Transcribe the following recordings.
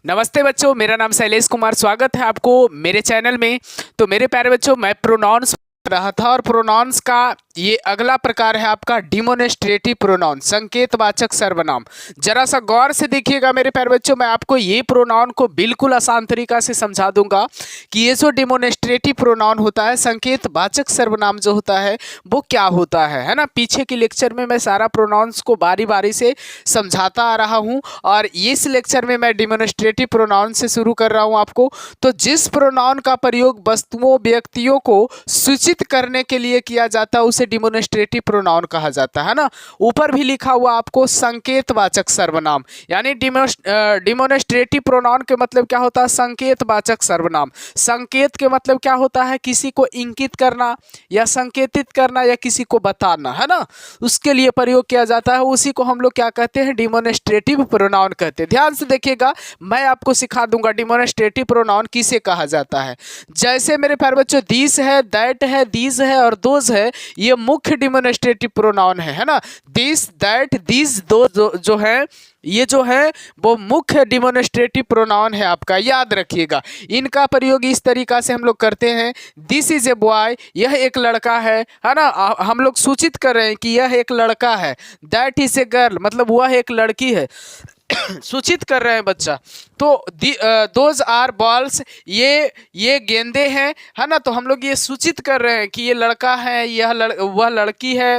नमस्ते बच्चों, मेरा नाम शैलेश कुमार। स्वागत है आपको मेरे चैनल में। तो मेरे प्यारे बच्चों, मैं प्रोनाउंस रहा था और प्रोनाउंस का ये अगला प्रकार है आपका डिमोनेस्ट्रेटिव प्रोनाउन, संकेतवाचक सर्वनाम। जरा सा गौर से देखिएगा मेरे प्यारे बच्चों, मैं आपको ये प्रोनाउन को बिल्कुल आसान तरीका से समझा दूंगा कि ये जो डिमोनेस्ट्रेटिव प्रोनाउन होता है, संकेतवाचक सर्वनाम जो होता है वो क्या होता है ना। पीछे के लेक्चर में मैं सारा प्रोनाउंस को बारी बारी से समझाता आ रहा हूँ और इस लेक्चर में मैं डिमोनेस्ट्रेटिव प्रोनाउन से शुरू कर रहा हूँ आपको। तो जिस प्रोनाउन का प्रयोग वस्तुओं व्यक्तियों को सूचित करने के लिए किया जाता है उसे डिमोनेस्ट्रेटिव प्रोनाउन कहा जाता है ना। ऊपर भी लिखा हुआ आपको संकेतवाचक सर्वनाम, यानी डिमोनेस्ट्रेटिव प्रोनाउन के मतलब क्या होता है? संकेतवाचक सर्वनाम। संकेत के मतलब क्या होता है? किसी को इंगित करना या संकेतित करना या किसी को बताना, है ना, उसके लिए प्रयोग किया जाता है। उसी को हम लोग क्या कहते हैं? डिमोनेस्ट्रेटिव प्रोनाउन कहते हैं। ध्यान से देखिएगा, मैं आपको सिखा दूंगा डिमोनेस्ट्रेटिव प्रोनाउन किसे कहा जाता है। जैसे मेरे प्यारे बच्चों, दिस है, दैट है, दीज है और दोज है, ये मुख्य डिमोनेस्ट्रेटिव प्रोनाउन है ना। दिस, दैट, दीज, दो जो है, ये जो है वो मुख्य डिमोनेस्ट्रेटिव प्रोनाउन है आपका। याद रखिएगा, इनका प्रयोग इस तरीका से हम लोग करते हैं। दिस इज ए बॉय, यह एक लड़का है ना। हम लोग सूचित कर रहे हैं कि यह एक लड़का है। दैट इज ए गर्ल, मतलब वह एक लड़की है, सूचित कर रहे हैं बच्चा। तो दोज आर बॉल्स, ये गेंदे हैं, है ना। तो हम लोग ये सूचित कर रहे हैं कि ये लड़का है, वह लड़की है,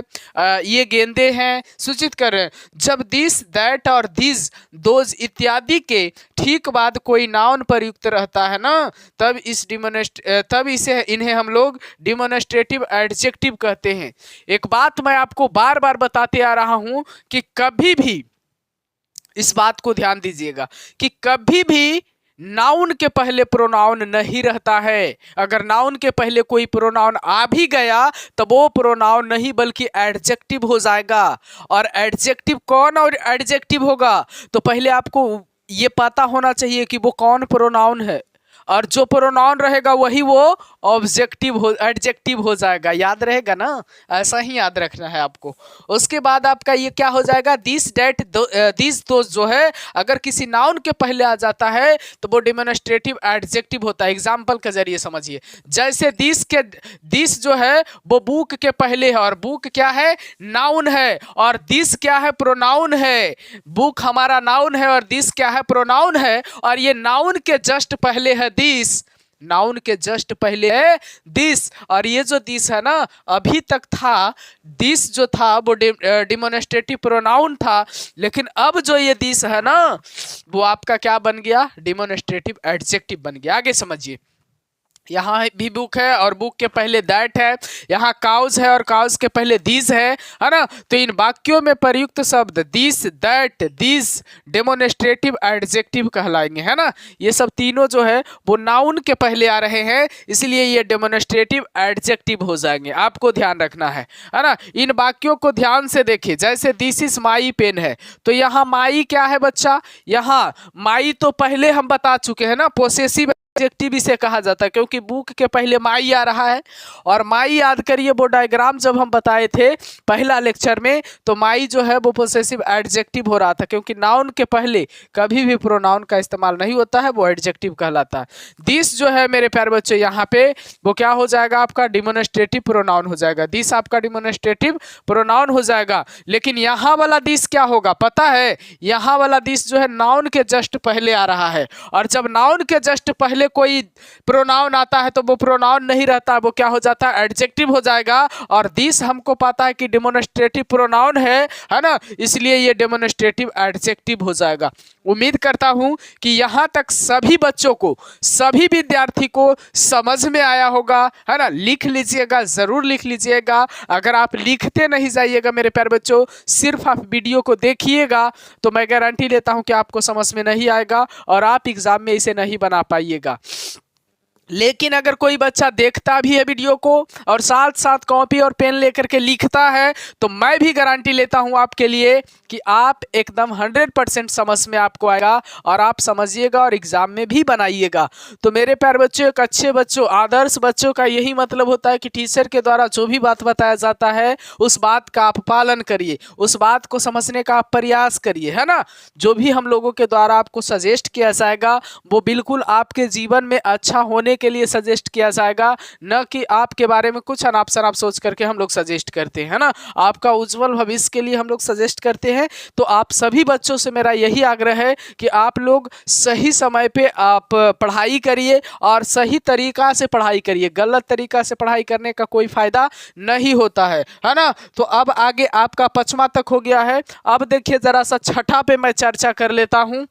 ये गेंदे हैं, सूचित कर रहे हैं। जब दिस, दैट और दिस, दोज इत्यादि के ठीक बाद कोई नाउन प्रयुक्त रहता है ना, तब इसे इन्हें हम लोग डिमोनेस्ट्रेटिव एडजेक्टिव कहते हैं। एक बात मैं आपको बार बार बताते आ रहा हूं कि कभी भी इस बात को ध्यान दीजिएगा कि कभी भी नाउन के पहले प्रोनाउन नहीं रहता है। अगर नाउन के पहले कोई प्रोनाउन आ भी गया तो वो प्रोनाउन नहीं बल्कि एडजेक्टिव हो जाएगा। और एडजेक्टिव कौन और एडजेक्टिव होगा तो पहले आपको ये पता होना चाहिए कि वो कौन प्रोनाउन है, और जो प्रोनाउन रहेगा वही वो एडजेक्टिव हो जाएगा। याद रहेगा ना, ऐसा ही याद रखना है आपको। उसके बाद आपका ये क्या हो जाएगा? दिस, डेट, दिस, दोस जो है, अगर किसी नाउन के पहले आ जाता है तो वो डिमोनेस्ट्रेटिव एडजेक्टिव होता है। एग्जाम्पल के जरिए समझिए, जैसे दिस जो है वो बुक के पहले है, और बुक क्या है? नाउन है, और दिस क्या है? प्रोनाउन है। बुक हमारा नाउन है और दिस क्या है? प्रोनाउन है। और ये नाउन के जस्ट पहले है दिस, नाउन के जस्ट पहले है दिस। और ये जो दिस है ना, अभी तक था दिस जो था वो डिमोनेस्ट्रेटिव प्रोनाउन था, लेकिन अब जो ये दिस है ना वो आपका क्या बन गया? डिमोनेस्ट्रेटिव एडजेक्टिव बन गया। आगे समझिए, यहाँ भी बुक है और बुक के पहले दैट है, यहाँ काउज है और काउज के पहले दीज है ना। तो इन वाक्यों में प्रयुक्त शब्द दिस, दैट, दिस डेमोनेस्ट्रेटिव एडजेक्टिव कहलाएंगे, है ना। ये सब तीनों जो है वो नाउन के पहले आ रहे हैं, इसलिए ये डेमोनेस्ट्रेटिव एडजेक्टिव हो जाएंगे। आपको ध्यान रखना है ना। इन वाक्यों को ध्यान से देखिए, जैसे दिस इज माई पेन है, तो यहाँ माई क्या है बच्चा? यहाँ माई तो पहले हम बता चुके हैं ना, पोसेसिव एडजेक्टिव इसे कहा जाता है, क्योंकि बुक के पहले माई आ रहा है। और माई याद करिए, वो डायग्राम जब हम बताए थे पहला लेक्चर में, तो माई जो है वो पोसेसिव एडजेक्टिव हो रहा था, क्योंकि नाउन के पहले कभी भी प्रोनाउन का इस्तेमाल नहीं होता है, वो एडजेक्टिव कहलाता है। दिस जो है मेरे प्यारे बच्चों, यहाँ पे वो क्या हो जाएगा? आपका डिमोनेस्ट्रेटिव प्रोनाउन हो जाएगा। दिस आपका डिमोनेस्ट्रेटिव प्रोनाउन हो जाएगा। लेकिन यहाँ वाला दिस क्या होगा पता है? यहाँ वाला दिस जो है नाउन के जस्ट पहले आ रहा है, और जब नाउन के जस्ट पहले कोई प्रोनाउन आता है तो वो प्रोनाउन नहीं रहता, वो क्या हो जाता है? एडजेक्टिव हो जाएगा। और दिस हमको पता है कि डिमोनेस्ट्रेटिव प्रोनाउन है ना, इसलिए ये डिमोनेस्ट्रेटिव एडजेक्टिव हो जाएगा। उम्मीद करता हूं कि यहां तक सभी बच्चों को, सभी विद्यार्थी को समझ में आया होगा, है ना। लिख लीजिएगा, जरूर लिख लीजिएगा। अगर आप लिखते नहीं जाइएगा मेरे प्यारे बच्चों, सिर्फ आप वीडियो को देखिएगा, तो मैं गारंटी लेता हूं कि आपको समझ में नहीं आएगा और आप एग्जाम में इसे नहीं बना पाइएगा। लेकिन अगर कोई बच्चा देखता भी है वीडियो को और साथ साथ कॉपी और पेन लेकर के लिखता है तो मैं भी गारंटी लेता हूं आपके लिए कि आप एकदम 100% समझ में आपको आएगा और आप समझिएगा और एग्जाम में भी बनाइएगा। तो मेरे प्यारे बच्चों, एक अच्छे बच्चों, आदर्श बच्चों का यही मतलब होता है कि टीचर के द्वारा जो भी बात बताया जाता है उस बात का आप पालन करिए, उस बात को समझने का आप प्रयास करिए, है ना। जो भी हम लोगों के द्वारा आपको सजेस्ट किया जाएगा वो बिल्कुल आपके जीवन में अच्छा होने के लिए सजेस्ट किया जाएगा, न कि आपके बारे में कुछ अनाप शनाप सोच करके हम लोग सजेस्ट करते हैं, ना। आपका उज्जवल भविष्य के लिए हम लोग सजेस्ट करते हैं। तो आप सभी बच्चों से मेरा यही आग्रह है कि आप लोग सही समय पे आप पढ़ाई करिए और सही तरीका से पढ़ाई करिए। गलत तरीका से पढ़ाई करने का कोई फायदा नहीं होता है ना। तो अब आगे आपका 5वां तक हो गया है। अब देखिए जरा सा 6ठा पे मैं चर्चा कर लेता हूं।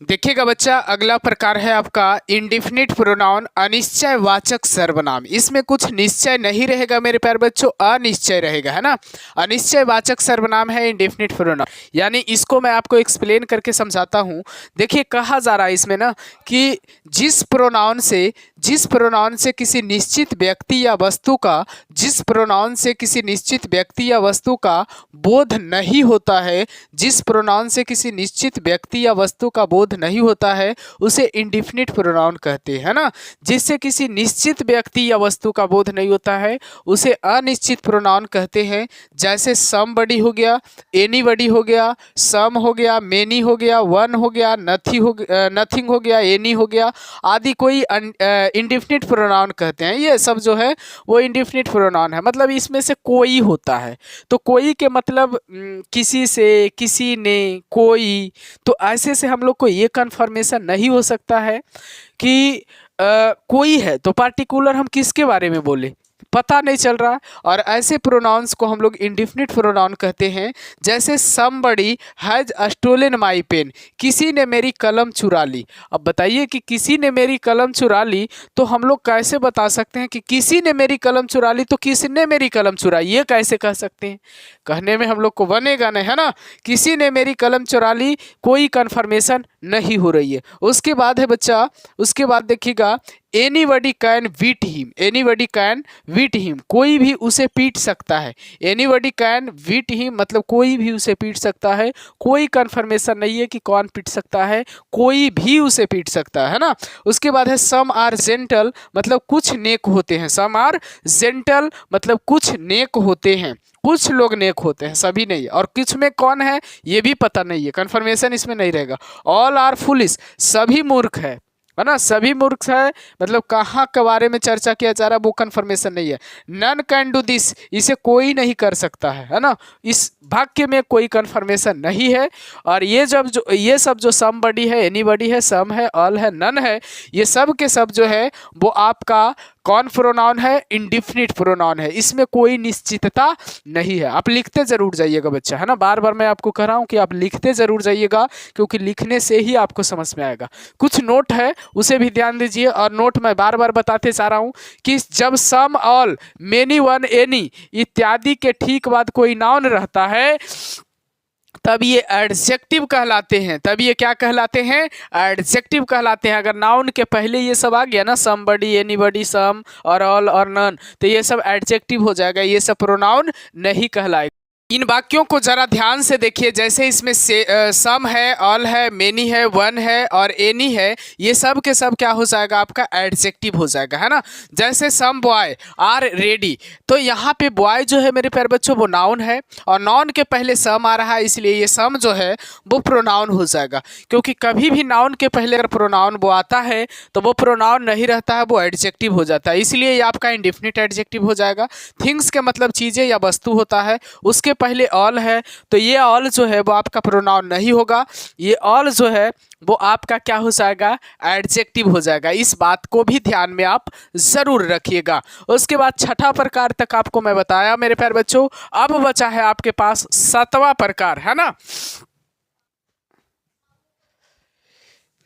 देखिएगा बच्चा, अगला प्रकार है आपका इंडिफिनिट प्रोनाउन, अनिश्चयवाचक सर्वनाम। इसमें कुछ निश्चय नहीं रहेगा मेरे प्यारे बच्चों, अनिश्चय रहेगा, है ना। अनिश्चयवाचक सर्वनाम है इंडिफिनिट प्रोनाउन, यानी इसको मैं आपको एक्सप्लेन करके समझाता हूँ। देखिए कहा जा रहा है इसमें ना कि जिस प्रोनाउन से किसी निश्चित व्यक्ति या वस्तु का बोध नहीं होता है, जिस प्रोनाउन से किसी निश्चित व्यक्ति या वस्तु का बोध नहीं होता है उसे इंडिफिनिट प्रोनाउन कहते हैं, ना। जिससे किसी निश्चित व्यक्ति या वस्तु का बोध नहीं होता है उसे अनिश्चित प्रोनाउन कहते हैं। जैसे समबडी हो गया, एनीबडी हो गया, सम हो गया, मेनी हो गया, वन हो गया, नथिंग हो गया, एनी हो गया आदि कोई इंडिफिनिट प्रोनाउन कहते हैं। ये सब जो है वो इंडिफिनिट प्रोनाउन है, मतलब इसमें से कोई होता है। तो कोई के मतलब किसी से, किसी ने, कोई, तो ऐसे से हम लोग को ये कन्फर्मेशन नहीं हो सकता है कि कोई है तो पार्टिकुलर हम किसके बारे में बोले, पता नहीं चल रहा। और ऐसे प्रोनाउंस को हम लोग इंडिफिनिट प्रोनाउन कहते हैं। जैसे somebody has stolen my pen, किसी ने मेरी कलम चुरा ली। अब बताइए कि किसी ने मेरी कलम चुरा ली तो हम लोग कैसे बता सकते हैं कि किसी ने मेरी कलम चुरा ली, तो किसने मेरी कलम चुराई, ये कैसे कह सकते हैं। कहने में हम लोग को बनेगा नहीं, है ना। किसी ने मेरी कलम चुरा ली, कोई कन्फर्मेशन नहीं हो रही है। उसके बाद है बच्चा, उसके बाद देखिएगा anybody can beat him, anybody can beat him, कोई भी उसे पीट सकता है। एनीबडी कैन बीट हिम मतलब कोई भी उसे पीट सकता है। कोई कन्फर्मेशन नहीं है कि कौन पीट सकता है, कोई भी उसे पीट सकता है ना। उसके बाद है सम आर जेंटल, मतलब कुछ नेक होते हैं। सम आर जेंटल मतलब कुछ नेक होते हैं, कुछ लोग नेक होते हैं, सभी नहीं। और कुछ में कौन है ये भी पता नहीं है, कन्फर्मेशन इसमें नहीं रहेगा। ऑल आर फुलिश, सभी मूर्ख है ना, सभी मूर्ख है मतलब कहाँ के बारे में चर्चा किया जा रहा है वो कन्फर्मेशन नहीं है। नन कैन डू दिस, इसे कोई नहीं कर सकता है ना। इस वाक्य में कोई कन्फर्मेशन नहीं है। और ये सब जो समबडी है, एनीबडी है, सम है, ऑल है, नन है, ये सब के सब जो है वो आपका कौन प्रोनाउन है, इंडिफिनिट प्रोनाउन है। इसमें कोई निश्चितता नहीं है। आप लिखते जरूर जाइएगा बच्चा, है ना। बार बार मैं आपको कह रहा हूँ कि आप लिखते जरूर जाइएगा, क्योंकि लिखने से ही आपको समझ में आएगा। कुछ नोट है उसे भी ध्यान दीजिए। और नोट मैं बार बार बताते जा रहा हूँ कि जब सम, ऑल, मेनी, वन, एनी इत्यादि के ठीक बाद कोई नाउन रहता है तब ये एडजेक्टिव कहलाते हैं। तब ये क्या कहलाते हैं, एडजेक्टिव कहलाते हैं। अगर नाउन के पहले ये सब आ गया ना, समबडी, एनीबडी, सम और ऑल और नन, तो ये सब एडजेक्टिव हो जाएगा, ये सब प्रोनाउन नहीं कहलाएगा। इन वाक्यों को जरा ध्यान से देखिए। जैसे इसमें सम है, ऑल है, मेनी है, वन है और एनी है, ये सब के सब क्या हो जाएगा, आपका एडजेक्टिव हो जाएगा, है ना। जैसे सम बॉय आर रेडी, तो यहाँ पे बॉय जो है मेरे प्यारे बच्चों वो नाउन है और नाउन के पहले सम आ रहा है, इसलिए ये सम जो है वो प्रोनाउन हो जाएगा। क्योंकि कभी भी नाउन के पहले अगर प्रोनाउन वो आता है तो वो प्रोनाउन नहीं रहता है, वो एडजेक्टिव हो जाता है, इसलिए ये आपका इंडिफिनिट एडजेक्टिव हो जाएगा। थिंग्स के मतलब चीज़ें या वस्तु होता है, उसके पहले ऑल है तो ये ऑल जो है वो आपका प्रोनाउन नहीं होगा, ये ऑल जो है वो आपका क्या हो जाएगा, एडजेक्टिव हो जाएगा। इस बात को भी ध्यान में आप जरूर रखिएगा। उसके बाद 6ठा प्रकार तक आपको मैं बताया मेरे प्यारे बच्चों। अब बचा है आपके पास 7वां प्रकार, है ना।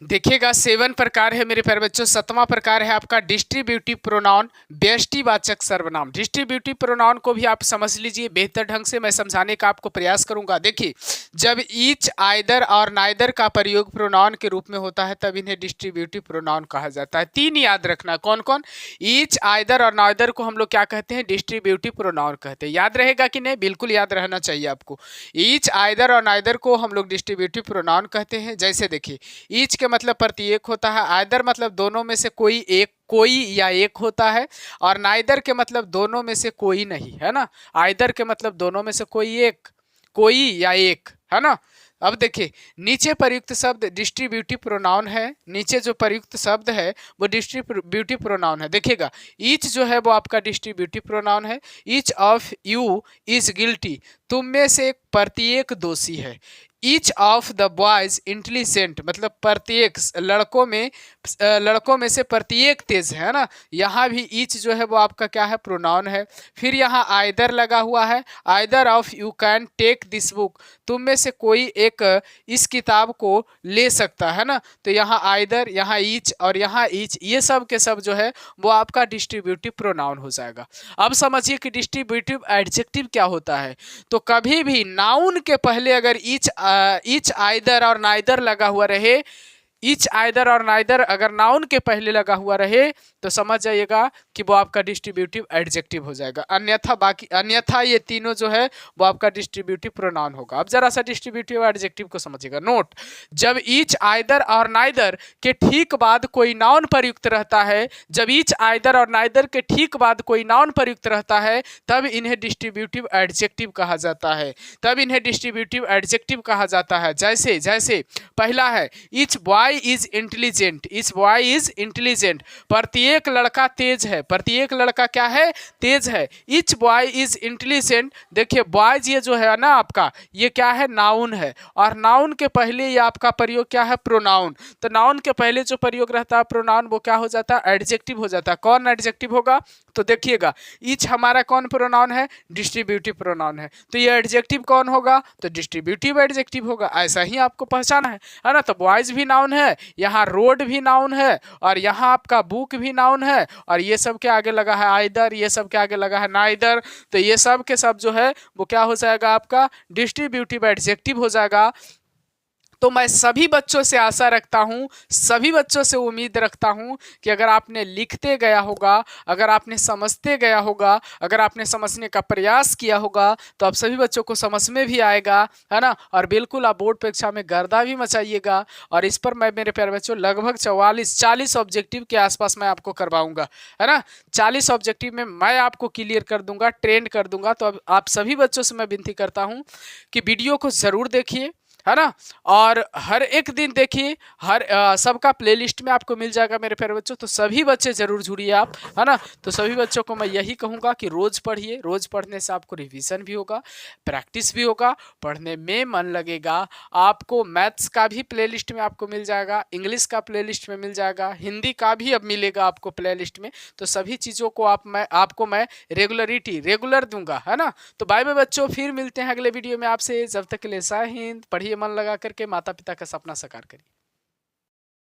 देखिएगा 7 प्रकार है मेरे प्यारे बच्चों। 7वां प्रकार है आपका डिस्ट्रीब्यूटिव प्रोनाउन, व्यष्टिवाचक सर्वनाम। डिस्ट्रीब्यूटिव प्रोनाउन को भी आप समझ लीजिए, बेहतर ढंग से मैं समझाने का आपको प्रयास करूंगा। देखिए, जब ईच, आइदर और नाइदर का प्रयोग प्रोनाउन के रूप में होता है तब इन्हें डिस्ट्रीब्यूटिव प्रोनाउन कहा जाता है। 3 याद रखना, कौन कौन? ईच, आइदर और नाइदर को हम लोग क्या कहते हैं? डिस्ट्रीब्यूटिव प्रोनाउन कहते हैं। याद रहेगा कि नहीं? बिल्कुल याद रहना चाहिए आपको। ईच, आइदर और नाइदर को हम लोग डिस्ट्रीब्यूटिव प्रोनाउन कहते हैं। जैसे देखिए, ईच के मतलब प्रत्येक होता है, आइदर मतलब दोनों में से कोई एक, कोई या एक होता है, और नाइदर के मतलब दोनों में से कोई नहीं, है ना। आइदर के मतलब दोनों में से कोई एक, कोई या एक, है ना। अब देखिए, नीचे प्रयुक्त शब्द डिस्ट्रीब्यूटिव प्रोनाउन है। नीचे जो प्रयुक्त शब्द है वो डिस्ट्रीब्यूटिव प्रोनाउन है। देखिएगा, ईच जो है वो आपका डिस्ट्रीब्यूटिव प्रोनाउन है। Each of you is guilty, तुम में से प्रत्येक दोषी है। Each of the boys intelligent, मतलब प्रत्येक लड़कों में से प्रत्येक तेज है ना। यहाँ भी ईच जो है वो आपका क्या है? प्रोनाउन है। फिर यहाँ आइदर लगा हुआ है। Either of you can take this book, तुम में से कोई एक इस किताब को ले सकता है ना। तो यहाँ आइदर, यहाँ ईच और यहाँ ईच, ये सब के सब जो है वो आपका डिस्ट्रीब्यूटिव प्रोनाउन हो जाएगा। अब समझिए कि डिस्ट्रीब्यूटिव एडजेक्टिव क्या होता है। तो कभी भी नाउन के पहले अगर ईच, आइदर और नाइदर लगा हुआ रहे, ईच, आइदर और नाइदर अगर नाउन के पहले लगा हुआ रहे तो समझ जाइएगा कि वो आपका डिस्ट्रीब्यूटिव एडजेक्टिव हो जाएगा। अन्यथा ये तीनों जो है वो आपका डिस्ट्रीब्यूटिव प्रोनाउन होगा। अब जरा सा डिस्ट्रीब्यूटिव एडजेक्टिव को समझिएगा। नोट, जब ईच, आइदर और नाइदर के ठीक बाद कोई नाउन प्रयुक्त रहता है, जब ईच, आइदर और नाइदर के ठीक बाद कोई नाउन प्रयुक्त रहता है तब इन्हें डिस्ट्रीब्यूटिव एडजेक्टिव कहा जाता है। तब इन्हें डिस्ट्रीब्यूटिव एडजेक्टिव कहा जाता है। जैसे जैसे पहला है, each boy is intelligent, each boy is intelligent, प्रत्येक लड़का तेज है। प्रत्येक लड़का क्या है? तेज है। ईच बॉय इज इंटेलिजेंट, देखिए बॉयज ये जो है ना आपका, ये क्या है? नाउन है। और नाउन के पहले ये आपका प्रयोग क्या है? प्रोनाउन। तो नाउन के पहले जो प्रयोग रहता है प्रोनाउन, वो क्या हो जाता है? एडजेक्टिव हो जाता है। कौन एडजेक्टिव होगा? तो देखिएगा, ईच हमारा कौन प्रोनाउन है? डिस्ट्रीब्यूटिव प्रोनाउन है। तो ये एडजेक्टिव कौन होगा? तो डिस्ट्रीब्यूटिव एडजेक्टिव होगा। ऐसा ही आपको पहचाना है ना। तो बॉयज भी नाउन है, यहाँ रोड भी नाउन है, और यहाँ आपका बुक भी नाउन है, और ये सब के आगे लगा है आइदर, ये सब के आगे लगा है नाइदर। तो ये सब के सब जो है वो क्या हो जाएगा? आपका डिस्ट्रीब्यूटिव एडजेक्टिव हो जाएगा। तो मैं सभी बच्चों से आशा रखता हूँ, सभी बच्चों से उम्मीद रखता हूँ कि अगर आपने लिखते गया होगा, अगर आपने समझते गया होगा, अगर आपने समझने का प्रयास किया होगा तो आप सभी बच्चों को समझ में भी आएगा, है ना। और बिल्कुल आप बोर्ड परीक्षा में गर्दा भी मचाइएगा। और इस पर मैं मेरे प्यारे बच्चों लगभग 40 ऑब्जेक्टिव के आसपास मैं आपको करवाऊंगा, है ना। 40 ऑब्जेक्टिव में मैं आपको क्लियर कर दूंगा, ट्रेंड कर दूंगा। तो अब आप सभी बच्चों से मैं विनती करता हूँ कि वीडियो को ज़रूर देखिए, है ना। और हर एक दिन देखिए, सबका प्लेलिस्ट में आपको मिल जाएगा मेरे प्यारे बच्चों। तो सभी बच्चे जरूर जुड़िए आप, है ना। तो सभी बच्चों को मैं यही कहूँगा कि रोज़ पढ़िए। रोज़ पढ़ने से आपको रिवीजन भी होगा, प्रैक्टिस भी होगा, पढ़ने में मन लगेगा। आपको मैथ्स का भी प्लेलिस्ट में आपको मिल जाएगा, इंग्लिश का प्लेलिस्ट में मिल जाएगा, हिंदी का भी अब मिलेगा आपको प्लेलिस्ट में। तो सभी चीज़ों को आपको मैं रेगुलर दूंगा, है ना। तो बाय बाय बच्चों, फिर मिलते हैं अगले वीडियो में आपसे। जब तक के लिए जय हिंद। पढ़िए मन लगा करके, माता पिता का सपना साकार करिए।